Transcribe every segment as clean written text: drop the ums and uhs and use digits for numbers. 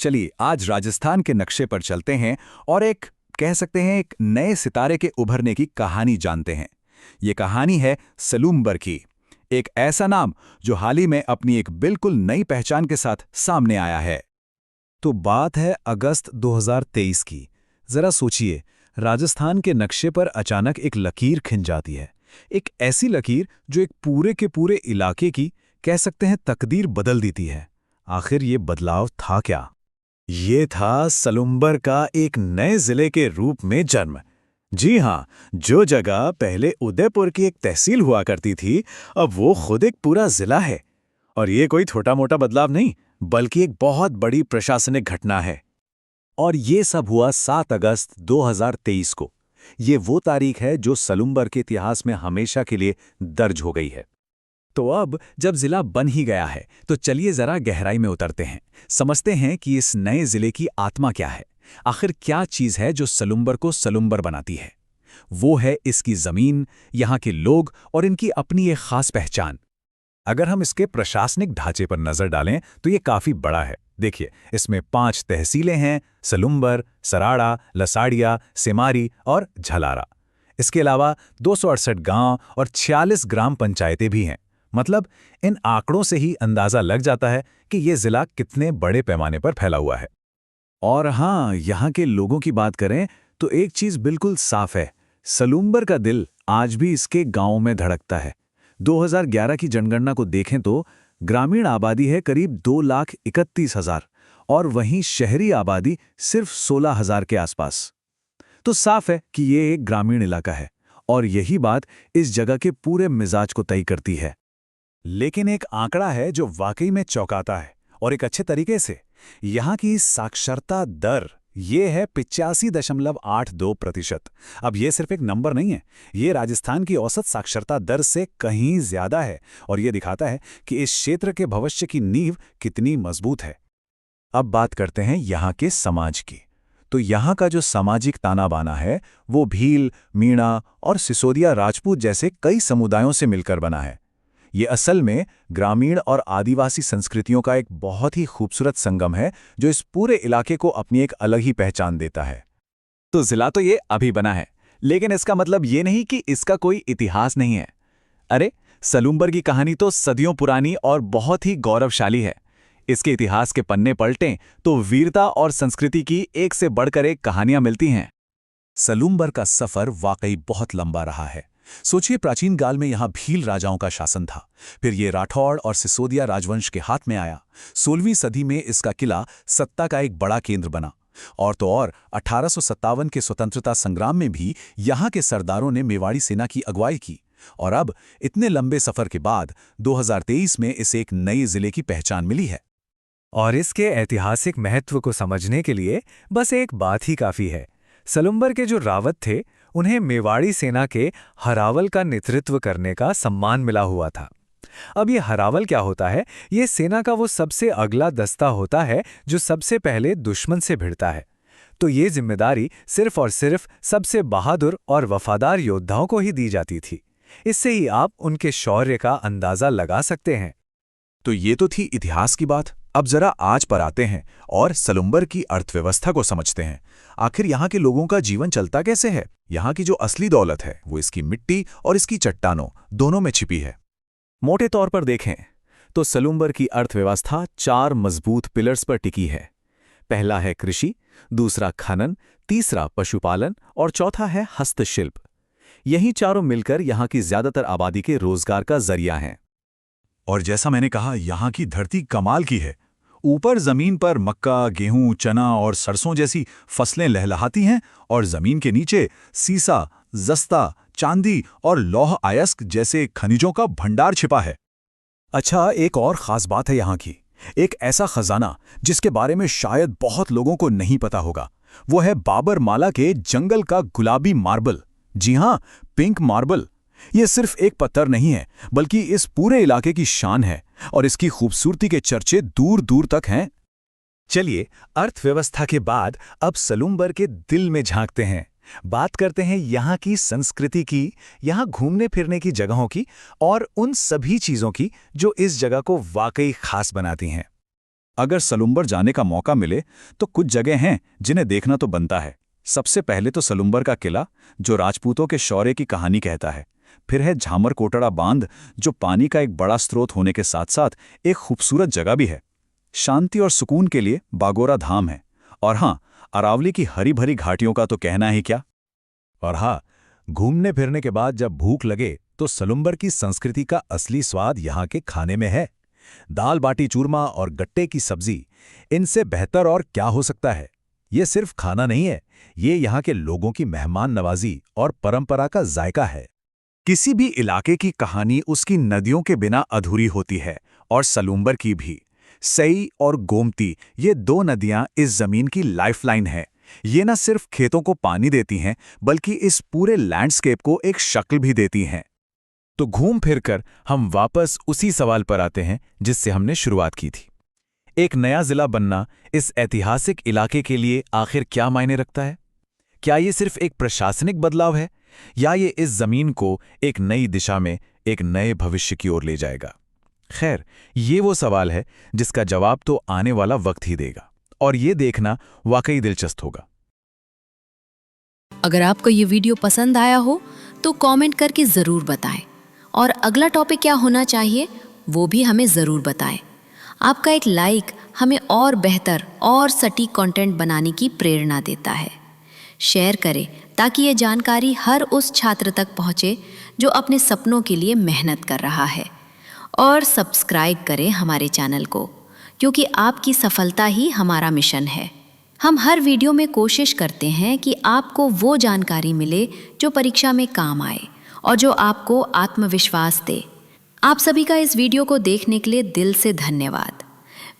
चलिए आज राजस्थान के नक्शे पर चलते हैं और एक कह सकते हैं एक नए सितारे के उभरने की कहानी जानते हैं। ये कहानी है सलूम्बर की। एक ऐसा नाम जो हाल ही में अपनी एक बिल्कुल नई पहचान के साथ सामने आया है। तो बात है अगस्त 2023 की। जरा सोचिए, राजस्थान के नक्शे पर अचानक एक लकीर खिंच जाती है। एक ऐसी लकीर जो एक पूरे के पूरे इलाके की कह सकते हैं तकदीर बदल देती है। आखिर ये बदलाव था क्या? ये था सलूम्बर का एक नए जिले के रूप में जन्म। जी हाँ, जो जगह पहले उदयपुर की एक तहसील हुआ करती थी, अब वो खुद एक पूरा जिला है। और ये कोई छोटा मोटा बदलाव नहीं, बल्कि एक बहुत बड़ी प्रशासनिक घटना है। और ये सब हुआ 7 अगस्त 2023 को। ये वो तारीख है जो सलूम्बर के इतिहास में हमेशा के लिए दर्ज हो गई है। तो अब जब जिला बन ही गया है, तो चलिए जरा गहराई में उतरते हैं, समझते हैं कि इस नए जिले की आत्मा क्या है। आखिर क्या चीज है जो सलूम्बर को सलूम्बर बनाती है? वो है इसकी जमीन, यहाँ के लोग और इनकी अपनी एक खास पहचान। अगर हम इसके प्रशासनिक ढांचे पर नजर डालें तो ये काफी बड़ा है। देखिए, इसमें 5 तहसीलें हैं: सलूम्बर, सराड़ा, लसाड़िया, सेमारी और झलारा। इसके अलावा 268 गांव और 46 ग्राम पंचायतें भी हैं। मतलब इन आंकड़ों से ही अंदाजा लग जाता है कि ये जिला कितने बड़े पैमाने पर फैला हुआ है। और हाँ, यहाँ के लोगों की बात करें तो एक चीज बिल्कुल साफ है, सलूम्बर का दिल आज भी इसके गांवों में धड़कता है। 2011 की जनगणना को देखें तो ग्रामीण आबादी है करीब 2,31,000 और वहीं शहरी आबादी सिर्फ 16,000 के आसपास। तो साफ है कि ये एक ग्रामीण इलाका है और यही बात इस जगह के पूरे मिजाज को तय करती है। लेकिन एक आंकड़ा है जो वाकई में चौंकाता है, और एक अच्छे तरीके से। यहाँ की साक्षरता दर ये है 85.82%। अब ये सिर्फ एक नंबर नहीं है, ये राजस्थान की औसत साक्षरता दर से कहीं ज्यादा है और ये दिखाता है कि इस क्षेत्र के भविष्य की नींव कितनी मजबूत है। अब बात करते हैं यहाँ के समाज की। तो यहाँ का जो सामाजिक ताना बाना है वो भील, मीणा और सिसोदिया राजपूत जैसे कई समुदायों से मिलकर बना है। ये असल में ग्रामीण और आदिवासी संस्कृतियों का एक बहुत ही खूबसूरत संगम है जो इस पूरे इलाके को अपनी एक अलग ही पहचान देता है। तो जिला तो ये अभी बना है, लेकिन इसका मतलब ये नहीं कि इसका कोई इतिहास नहीं है। अरे, सलूम्बर की कहानी तो सदियों पुरानी और बहुत ही गौरवशाली है। इसके इतिहास के पन्ने पलटें तो वीरता और संस्कृति की एक से बढ़कर एक कहानियां मिलती हैं। सलूम्बर का सफर वाकई बहुत लंबा रहा है। सोचिए, प्राचीन काल में यहाँ भील राजाओं का शासन था, फिर ये राठौड़ और सिसोदिया राजवंश के हाथ में आया। 16वीं सदी में इसका किला सत्ता का एक बड़ा केंद्र बना। और तो और 1857 के स्वतंत्रता संग्राम में भी यहाँ के सरदारों ने मेवाड़ी सेना की अगुवाई की। और अब इतने लंबे सफर के बाद 2023 में इसे एक नए जिले की पहचान मिली है। और इसके ऐतिहासिक महत्व को समझने के लिए बस एक बात ही काफी है। सलूम्बर के जो रावत थे, उन्हें मेवाड़ी सेना के हरावल का नेतृत्व करने का सम्मान मिला हुआ था। अब ये हरावल क्या होता है? ये सेना का वो सबसे अगला दस्ता होता है जो सबसे पहले दुश्मन से भिड़ता है। तो ये जिम्मेदारी सिर्फ और सिर्फ सबसे बहादुर और वफादार योद्धाओं को ही दी जाती थी। इससे ही आप उनके शौर्य का अंदाजा लगा सकते हैं। तो ये तो थी इतिहास की बात। अब जरा आज पर आते हैं और सलूम्बर की अर्थव्यवस्था को समझते हैं। आखिर यहाँ के लोगों का जीवन चलता कैसे है? यहाँ की जो असली दौलत है वो इसकी मिट्टी और इसकी चट्टानों दोनों में छिपी है। मोटे तौर पर देखें तो सलूम्बर की अर्थव्यवस्था 4 मजबूत पिलर्स पर टिकी है। पहला है कृषि, दूसरा खनन, तीसरा पशुपालन और चौथा है हस्तशिल्प। यही चारों मिलकर यहाँ की ज्यादातर आबादी के रोजगार का जरिया हैं। और जैसा मैंने कहा, यहाँ की धरती कमाल की है। ऊपर जमीन पर मक्का, गेहूं, चना और सरसों जैसी फसलें लहलहाती हैं और जमीन के नीचे सीसा, जस्ता, चांदी और लौह अयस्क जैसे खनिजों का भंडार छिपा है। अच्छा, एक और खास बात है यहाँ की। एक ऐसा खजाना जिसके बारे में शायद बहुत लोगों को नहीं पता होगा, वो है बाबर माला के जंगल का गुलाबी मार्बल। जी हाँ, पिंक मार्बल। ये सिर्फ एक पत्थर नहीं है, बल्कि इस पूरे इलाके की शान है और इसकी खूबसूरती के चर्चे दूर दूर तक हैं। चलिए, अर्थव्यवस्था के बाद अब सलूम्बर के दिल में झांकते हैं। बात करते हैं यहाँ की संस्कृति की, यहाँ घूमने फिरने की जगहों की और उन सभी चीजों की जो इस जगह को वाकई खास बनाती हैं। अगर सलुम्बर जाने का मौका मिले तो कुछ जगह हैं जिन्हें देखना तो बनता है। सबसे पहले तो सलुम्बर का किला, जो राजपूतों के शौर्य की कहानी कहता है। फिर है झामर कोटड़ा बांध, जो पानी का एक बड़ा स्रोत होने के साथ साथ एक खूबसूरत जगह भी है। शांति और सुकून के लिए बागोरा धाम है। और हाँ, अरावली की हरी भरी घाटियों का तो कहना ही क्या। और हाँ, घूमने फिरने के बाद जब भूख लगे तो सलुम्बर की संस्कृति का असली स्वाद यहाँ के खाने में है। दाल बाटी चूरमा और गट्टे की सब्जी, इनसे बेहतर और क्या हो सकता है। ये सिर्फ खाना नहीं है, ये यहाँ के लोगों की मेहमान नवाजी और परंपरा का जायका है। किसी भी इलाके की कहानी उसकी नदियों के बिना अधूरी होती है, और सलुम्बर की भी। सई और गोमती, ये दो नदियां इस जमीन की लाइफलाइन है। ये न सिर्फ खेतों को पानी देती हैं, बल्कि इस पूरे लैंडस्केप को एक शक्ल भी देती हैं। तो घूम फिरकर हम वापस उसी सवाल पर आते हैं जिससे हमने शुरुआत की थी। एक नया जिला बनना इस ऐतिहासिक इलाके के लिए आखिर क्या मायने रखता है? क्या ये सिर्फ एक प्रशासनिक बदलाव है, या ये इस जमीन को एक नई दिशा में, एक नए भविष्य की ओर ले जाएगा? खैर, ये वो सवाल है जिसका जवाब तो आने वाला वक्त ही देगा, और ये देखना वाकई दिलचस्प होगा। अगर आपको ये वीडियो पसंद आया हो तो कमेंट करके ज़रूर बताएं, और अगला टॉपिक क्या होना चाहिए वो भी हमें ज़रूर बताएं। आपका एक लाइक हमें और बेहतर और सटीक कंटेंट बनाने की प्रेरणा देता है। शेयर करें ताकि ये जानकारी हर उस छात्र तक पहुँचे जो अपने सपनों के लिए मेहनत कर रहा है। और सब्सक्राइब करें हमारे चैनल को, क्योंकि आपकी सफलता ही हमारा मिशन है। हम हर वीडियो में कोशिश करते हैं कि आपको वो जानकारी मिले जो परीक्षा में काम आए और जो आपको आत्मविश्वास दे। आप सभी का इस वीडियो को देखने के लिए दिल से धन्यवाद।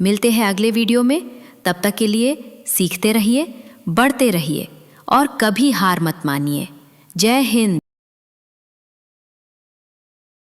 मिलते हैं अगले वीडियो में। तब तक के लिए सीखते रहिए, बढ़ते रहिए और कभी हार मत मानिए। जय हिंद।